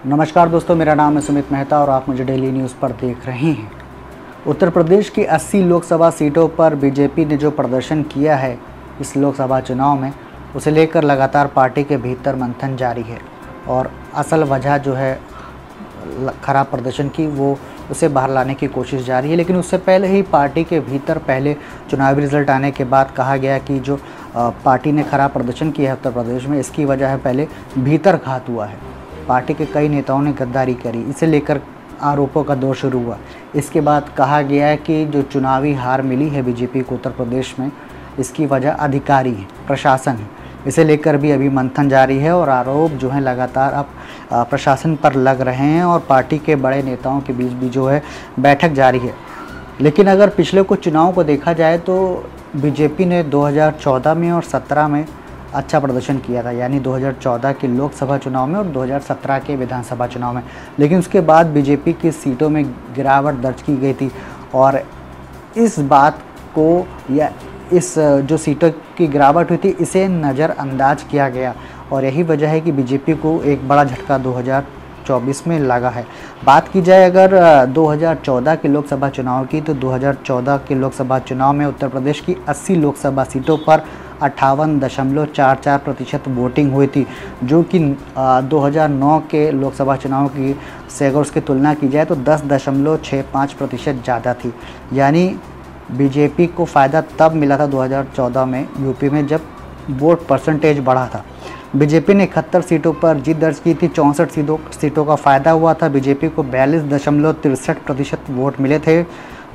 नमस्कार दोस्तों, मेरा नाम है सुमित मेहता और आप मुझे डेली न्यूज़ पर देख रहे हैं। उत्तर प्रदेश की 80 लोकसभा सीटों पर बीजेपी ने जो प्रदर्शन किया है इस लोकसभा चुनाव में, उसे लेकर लगातार पार्टी के भीतर मंथन जारी है और असल वजह जो है खराब प्रदर्शन की वो उसे बाहर लाने की कोशिश जारी है। लेकिन उससे पहले ही पार्टी के भीतर पहले चुनावी रिजल्ट आने के बाद कहा गया कि जो पार्टी ने खराब प्रदर्शन किया है उत्तर प्रदेश में, इसकी वजह है पहले भीतर घात हुआ है। पार्टी के कई नेताओं ने गद्दारी करी, इसे लेकर आरोपों का दौर शुरू हुआ। इसके बाद कहा गया है कि जो चुनावी हार मिली है बीजेपी को उत्तर प्रदेश में, इसकी वजह अधिकारी है, प्रशासन है। इसे लेकर भी अभी मंथन जारी है और आरोप जो हैं लगातार अब प्रशासन पर लग रहे हैं और पार्टी के बड़े नेताओं के बीच भी जो है बैठक जारी है। लेकिन अगर पिछले कुछ चुनावों को देखा जाए तो बीजेपी ने 2014 में और 17 में अच्छा प्रदर्शन किया था, यानी 2014 के लोकसभा चुनाव में और 2017 के विधानसभा चुनाव में। लेकिन उसके बाद बीजेपी की सीटों में गिरावट दर्ज की गई थी और इस बात को या इस जो सीटों की गिरावट हुई थी इसे नज़रअंदाज किया गया और यही वजह है कि बीजेपी को एक बड़ा झटका 2024 में लगा है। बात की जाए अगर 2014 के लोकसभा चुनाव की, तो 2014 के लोकसभा चुनाव में उत्तर प्रदेश की 80 लोकसभा सीटों पर 58.44% वोटिंग हुई थी, जो कि 2009 के लोकसभा चुनाव की से अगर उसकी तुलना की जाए तो 10.65% ज़्यादा थी। यानी बीजेपी को फ़ायदा तब मिला था 2014 में यूपी में जब वोट परसेंटेज बढ़ा था। बीजेपी ने 71 सीटों पर जीत दर्ज की थी, 64 सीटों का फ़ायदा हुआ था। बीजेपी को 42.63% वोट मिले थे,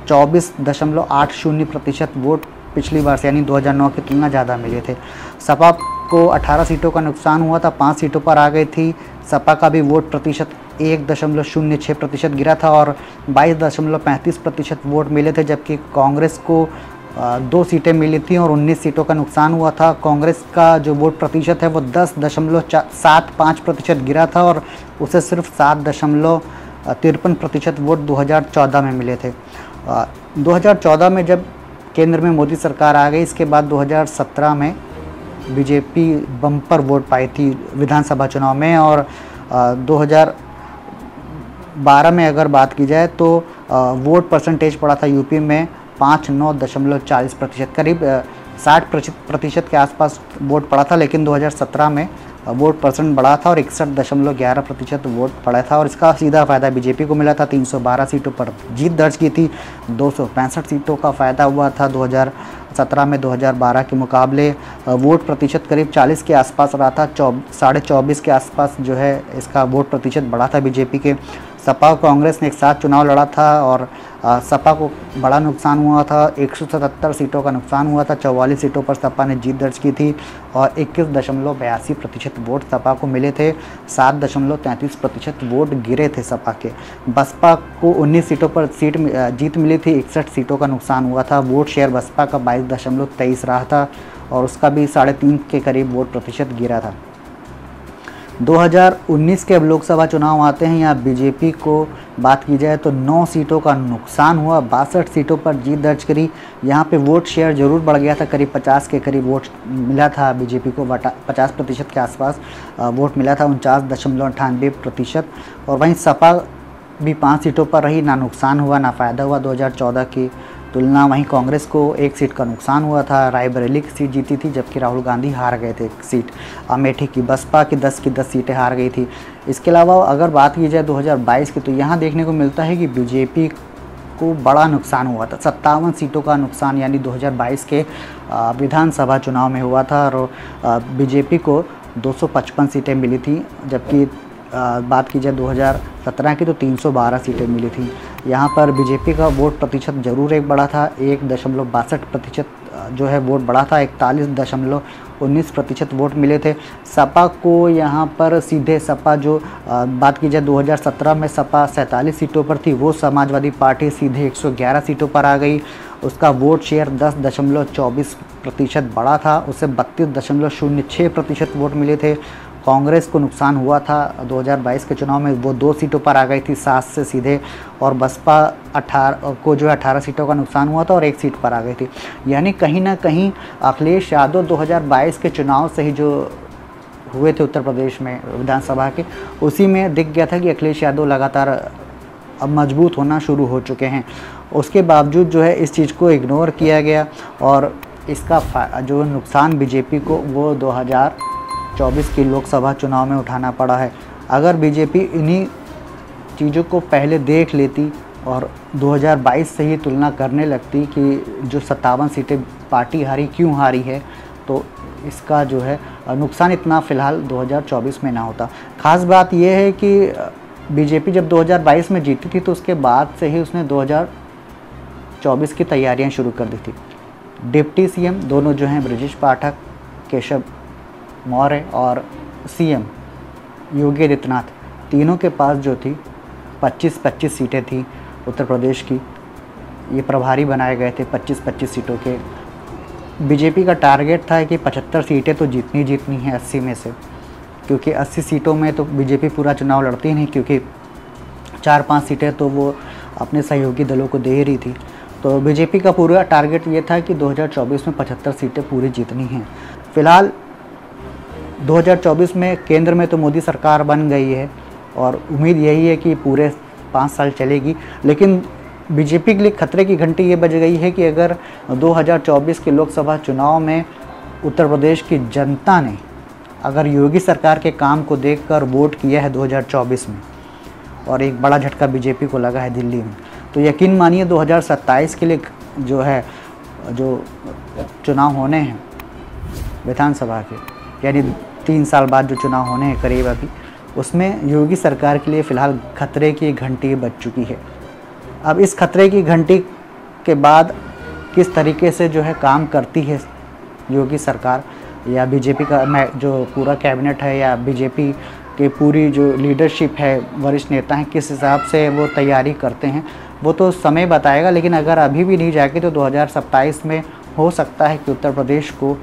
24.80% वोट पिछली बार से यानी 2009 की तुलना ज़्यादा मिले थे। सपा को 18 सीटों का नुकसान हुआ था, 5 सीटों पर आ गई थी। सपा का भी वोट प्रतिशत 1.06% गिरा था और 22.35% वोट मिले थे, जबकि कांग्रेस को 2 सीटें मिली थी और 19 सीटों का नुकसान हुआ था। कांग्रेस का जो वोट प्रतिशत है वो 10.75% गिरा था और उसे सिर्फ 7.53% वोट 2014 में मिले थे। 2014 में जब केंद्र में मोदी सरकार आ गई, इसके बाद 2017 में बीजेपी बम्पर वोट पाई थी विधानसभा चुनाव में और 2012 में अगर बात की जाए तो वोट परसेंटेज पड़ा था यूपी में 59.40%, करीब 60% के आसपास वोट पड़ा था। लेकिन 2017 में वोट परसेंट बढ़ा था और 61.11% वोट पड़ा था और इसका सीधा फ़ायदा बीजेपी को मिला था। 312 सीटों पर जीत दर्ज की थी, 265 सीटों का फ़ायदा हुआ था 2017 में 2012 के मुकाबले। वोट प्रतिशत करीब 40 के आसपास रहा था, 24.5 के आसपास जो है इसका वोट प्रतिशत बढ़ा था बीजेपी के। सपा और कांग्रेस ने एक साथ चुनाव लड़ा था और सपा को बड़ा नुकसान हुआ था, 177 सीटों का नुकसान हुआ था, 44 सीटों पर सपा ने जीत दर्ज की थी और 21.82% वोट सपा को मिले थे, 7.33% वोट गिरे थे सपा के। बसपा को 19 सीटों पर जीत मिली थी, 61 सीटों का नुकसान हुआ था। वोट शेयर बसपा का 22.23 रहा था और उसका भी 3.5 के करीब वोट प्रतिशत गिरा था। 2019 के अब लोकसभा चुनाव आते हैं। यहाँ बीजेपी को बात की जाए तो 9 सीटों का नुकसान हुआ, 62 सीटों पर जीत दर्ज करी। यहाँ पे वोट शेयर जरूर बढ़ गया था, करीब 50 के करीब वोट मिला था बीजेपी को, 50% के आसपास वोट मिला था, 49.98%। और वहीं सपा भी 5 सीटों पर रही, ना नुकसान हुआ ना फ़ायदा हुआ 2014 की तुलना। वहीं कांग्रेस को 1 सीट का नुकसान हुआ था, रायबरेली की सीट जीती थी, जबकि राहुल गांधी हार गए थे 1 सीट अमेठी की। बसपा की 10 सीटें हार गई थी। इसके अलावा अगर बात की जाए 2022 की, तो यहाँ देखने को मिलता है कि बीजेपी को बड़ा नुकसान हुआ था, 57 सीटों का नुकसान यानी 2022 के विधानसभा चुनाव में हुआ था और बीजेपी को 255 सीटें मिली थी, जबकि बात की जाए 2017 की तो 312 सीटें मिली थी। यहाँ पर बीजेपी का वोट प्रतिशत जरूर एक बढ़ा था, 1.62% जो है वोट बढ़ा था, 41.19% वोट मिले थे। सपा को यहाँ पर सीधे सपा जो बात की जाए 2017 में सपा 47 सीटों पर थी, वो समाजवादी पार्टी सीधे 111 सीटों पर आ गई। उसका वोट शेयर 10.24% बढ़ा था, उसे 32.06% वोट मिले थे। कांग्रेस को नुकसान हुआ था 2022 के चुनाव में, वो 2 सीटों पर आ गई थी 7 से सीधे, और बसपा 18 सीटों का नुकसान हुआ था और 1 सीट पर आ गई थी। यानी कहीं ना कहीं अखिलेश यादव 2022 के चुनाव से ही जो हुए थे उत्तर प्रदेश में विधानसभा के, उसी में दिख गया था कि अखिलेश यादव लगातार अब मजबूत होना शुरू हो चुके हैं। उसके बावजूद जो है इस चीज़ को इग्नोर किया गया और इसका जो नुकसान बीजेपी को वो 2024 की लोकसभा चुनाव में उठाना पड़ा है। अगर बीजेपी इन्हीं चीज़ों को पहले देख लेती और 2022 से ही तुलना करने लगती कि जो 57 सीटें पार्टी हारी क्यों हारी है, तो इसका जो है नुकसान इतना फ़िलहाल 2024 में ना होता। ख़ास बात यह है कि बीजेपी जब 2022 में जीती थी तो उसके बाद से ही उसने 2024 की तैयारियां शुरू कर दी थी। डिप्टी सीएम दोनों जो हैं ब्रजेश पाठक, केशव मौर्य और सीएम योगी आदित्यनाथ, तीनों के पास जो थी 25-25 सीटें थी उत्तर प्रदेश की। ये प्रभारी बनाए गए थे 25-25 सीटों के। बीजेपी का टारगेट था कि 75 सीटें तो जीतनी हैं 80 में से, क्योंकि 80 सीटों में तो बीजेपी पूरा चुनाव लड़ती नहीं, क्योंकि 4-5 सीटें तो वो अपने सहयोगी दलों को दे रही थी। तो बीजेपी का पूरा टारगेट ये था कि 2024 में 75 सीटें पूरी जीतनी हैं। फ़िलहाल 2024 में केंद्र में तो मोदी सरकार बन गई है और उम्मीद यही है कि पूरे 5 साल चलेगी, लेकिन बीजेपी के लिए खतरे की घंटी ये बज गई है कि अगर 2024 के लोकसभा चुनाव में उत्तर प्रदेश की जनता ने अगर योगी सरकार के काम को देखकर वोट किया है 2024 में, और एक बड़ा झटका बीजेपी को लगा है दिल्ली में, तो यकीन मानिए 2027 के लिए जो चुनाव होने हैं विधानसभा के, यानी 3 साल बाद जो चुनाव होने हैं करीब अभी, उसमें योगी सरकार के लिए फ़िलहाल खतरे की घंटी बज चुकी है। अब इस खतरे की घंटी के बाद किस तरीके से जो है काम करती है योगी सरकार या बीजेपी का जो पूरा कैबिनेट है या बीजेपी के पूरी जो लीडरशिप है, वरिष्ठ नेता हैं, किस हिसाब से वो तैयारी करते हैं, वो तो समय बताएगा। लेकिन अगर अभी भी नहीं जाके तो 2027 में हो सकता है कि उत्तर प्रदेश को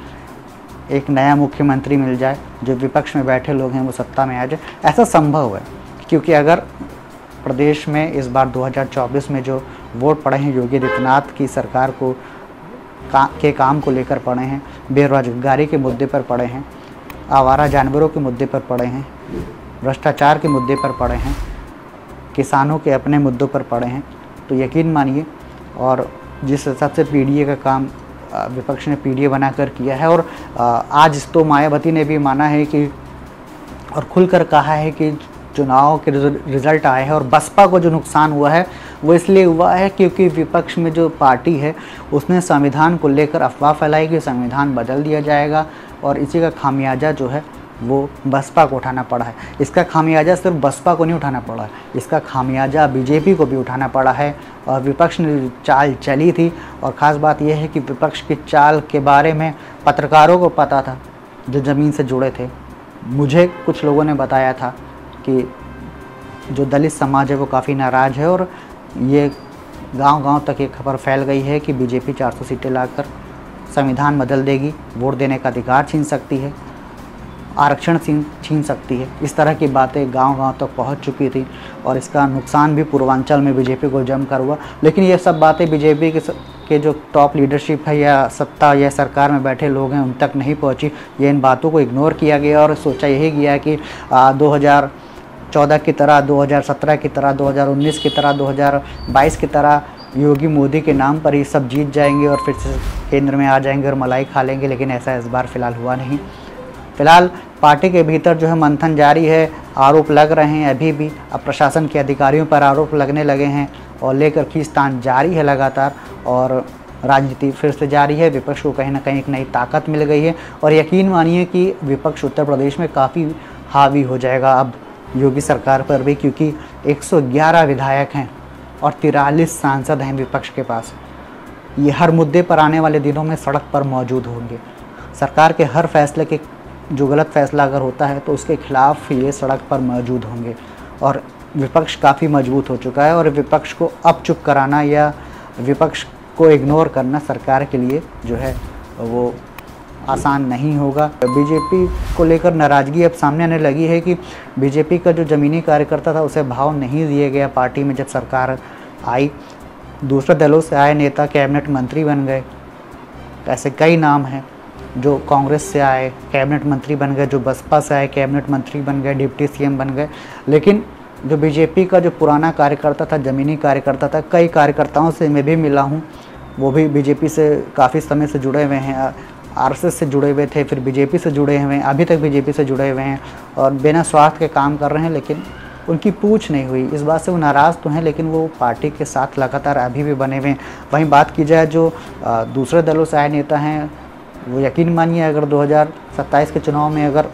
एक नया मुख्यमंत्री मिल जाए, जो विपक्ष में बैठे लोग हैं वो सत्ता में आ जाए। ऐसा संभव है, क्योंकि अगर प्रदेश में इस बार 2024 में जो वोट पड़े हैं योगी आदित्यनाथ की सरकार को के काम को लेकर पड़े हैं, बेरोजगारी के मुद्दे पर पड़े हैं, आवारा जानवरों के मुद्दे पर पड़े हैं, भ्रष्टाचार के मुद्दे पर पड़े हैं, किसानों के अपने मुद्दों पर पड़े हैं, तो यकीन मानिए, और जिस हिसाब से पीडीए का काम विपक्ष ने पीडीए बनाकर किया है, और आज तो मायावती ने भी माना है कि और खुलकर कहा है कि चुनाव के रिज़ल्ट आए हैं और बसपा को जो नुकसान हुआ है वो इसलिए हुआ है क्योंकि विपक्ष में जो पार्टी है उसने संविधान को लेकर अफवाह फैलाई कि संविधान बदल दिया जाएगा, और इसी का खामियाजा जो है वो बसपा को उठाना पड़ा है। इसका खामियाजा सिर्फ बसपा को नहीं उठाना पड़ा है, इसका खामियाजा बीजेपी को भी उठाना पड़ा है। और विपक्ष ने चाल चली थी, और ख़ास बात यह है कि विपक्ष की चाल के बारे में पत्रकारों को पता था जो ज़मीन से जुड़े थे। मुझे कुछ लोगों ने बताया था कि जो दलित समाज है वो काफ़ी नाराज़ है, और ये गांव-गांव तक ये खबर फैल गई है कि बीजेपी 400 सीटें लाकर संविधान बदल देगी, वोट देने का अधिकार छीन सकती है, आरक्षण छीन सकती है। इस तरह की बातें गांव-गांव तक पहुंच चुकी थी, और इसका नुकसान भी पूर्वांचल में बीजेपी को जमकर हुआ। लेकिन ये सब बातें बीजेपी के जो टॉप लीडरशिप है या सत्ता या सरकार में बैठे लोग हैं उन तक नहीं पहुंची। ये इन बातों को इग्नोर किया गया और सोचा यही गया कि 2014 की तरह, 2017 की तरह, 2019 की तरह, 2022 की तरह योगी मोदी के नाम पर ही सब जीत जाएंगे और फिर से केंद्र में आ जाएंगे और मलाई खा लेंगे। लेकिन ऐसा इस बार फ़िलहाल हुआ नहीं। फ़िलहाल पार्टी के भीतर जो है मंथन जारी है, आरोप लग रहे हैं अभी भी। अब प्रशासन के अधिकारियों पर आरोप लगने लगे हैं और लेकर खींचतान जारी है लगातार, और राजनीति फिर से जारी है। विपक्ष को कहीं ना कहीं एक नई ताकत मिल गई है, और यकीन मानिए कि विपक्ष उत्तर प्रदेश में काफ़ी हावी हो जाएगा अब योगी सरकार पर भी, क्योंकि 111 विधायक हैं और 43 सांसद हैं विपक्ष के पास। ये हर मुद्दे पर आने वाले दिनों में सड़क पर मौजूद होंगे। सरकार के हर फैसले के जो गलत फैसला अगर होता है तो उसके खिलाफ ये सड़क पर मौजूद होंगे, और विपक्ष काफ़ी मजबूत हो चुका है। और विपक्ष को अब चुप कराना या विपक्ष को इग्नोर करना सरकार के लिए जो है वो आसान नहीं होगा। बीजेपी को लेकर नाराज़गी अब सामने आने लगी है कि बीजेपी का जो ज़मीनी कार्यकर्ता था उसे भाव नहीं दिया गया पार्टी में जब सरकार आई। दूसरे दलों से आए नेता कैबिनेट मंत्री बन गए, ऐसे कई नाम हैं। जो कांग्रेस से आए कैबिनेट मंत्री बन गए, जो बसपा से आए कैबिनेट मंत्री बन गए, डिप्टी सीएम बन गए। लेकिन जो बीजेपी का जो पुराना कार्यकर्ता था, ज़मीनी कार्यकर्ता था, कई कार्यकर्ताओं से मैं भी मिला हूँ, वो भी बीजेपी से काफ़ी समय से जुड़े हुए हैं, आरएसएस से जुड़े हुए थे, फिर बीजेपी से जुड़े हुए हैं, अभी तक बीजेपी से जुड़े हुए हैं और बिना स्वार्थ के काम कर रहे हैं, लेकिन उनकी पूछ नहीं हुई। इस बात से वो नाराज़ तो हैं, लेकिन वो पार्टी के साथ लगातार अभी भी बने हुए हैं। वहीं बात की जाए जो दूसरे दलों से आए नेता हैं, वो यकीन मानिए अगर 2027 के चुनाव में अगर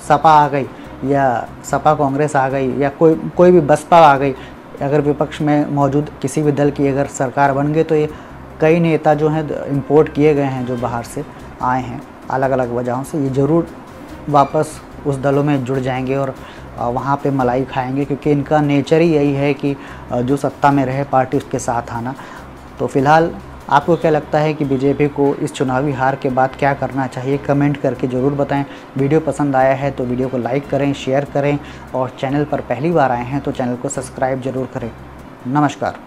सपा आ गई या सपा कांग्रेस आ गई या कोई भी बसपा आ गई, अगर विपक्ष में मौजूद किसी भी दल की अगर सरकार बन गई, तो ये कई नेता जो हैं इंपोर्ट किए गए हैं, जो बाहर से आए हैं अलग अलग वजहों से, ये ज़रूर वापस उस दलों में जुड़ जाएंगे और वहाँ पे मलाई खाएंगे, क्योंकि इनका नेचर ही यही है कि जो सत्ता में रहे पार्टी उसके साथ आना। तो फिलहाल आपको क्या लगता है कि बीजेपी को इस चुनावी हार के बाद क्या करना चाहिए? कमेंट करके ज़रूर बताएं। वीडियो पसंद आया है तो वीडियो को लाइक करें, शेयर करें और चैनल पर पहली बार आए हैं तो चैनल को सब्सक्राइब ज़रूर करें। नमस्कार।